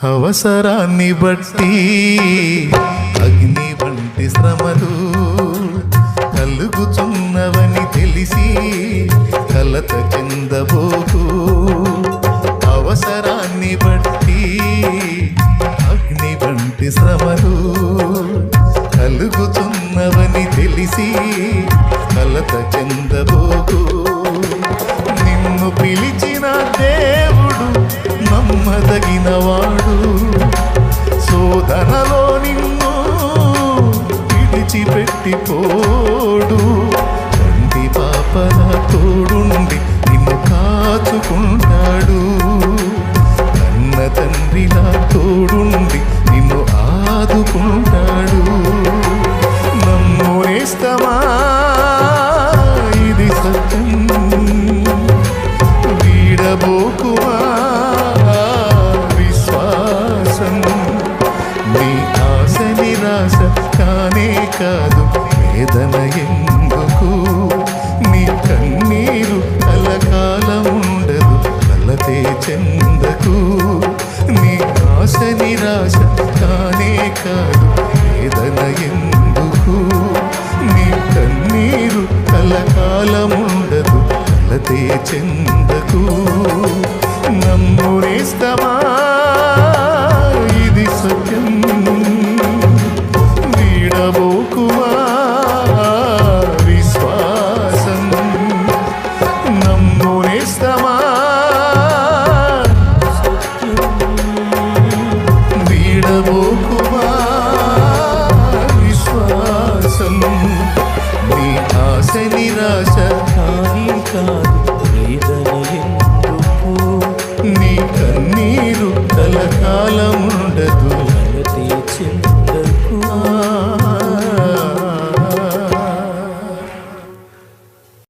అవసరాన్ని బట్టి అగ్ని వంటి శ్రమలు కలుగుచున్నవని తెలిసి కలత చెందబోకు. అవసరాన్ని బట్టి అగ్ని వంటి శ్రమలు కలుగుచున్నవని తెలిసి కలత చెందబోకు. నిన్ను పిలిచిన దేవుడు నమ్మదగినవాడు, శోధనలో నిన్ను విడిచిపెట్టిపోడు. కంటి పాపల తోడుండి నిన్ను కాచుకుంటాడు, కన్న తండ్రిలా తోడుండి నిన్ను ఆదుకుంటాడు. నమ్మేస్తమా ఇది సత్యం, వీడబోకుమా విశ్వాసం. నీ ఆశ నిరాశ కానే కాదు, వేదన ఎందుకు? నీ కన్నీరు కలకాలముండదు, కలతే చెందకు. నీ ఆశ నిరాశ కానే కాదు, వేదన ఎందుకు? నీ కన్నీరు కలకాలముండదు, కలతే చెందకు. నమ్మునేస్తమా ఇది సత్యం, వీడబోకుమా విశ్వాసం. నమ్మునేస్తమా వీడబోకుమా విశ్వాసం. నీ ఆశ నిరాశ కానీ కాదు, వేదన ఎందుకు? నీ కన్నీరు కలకాలము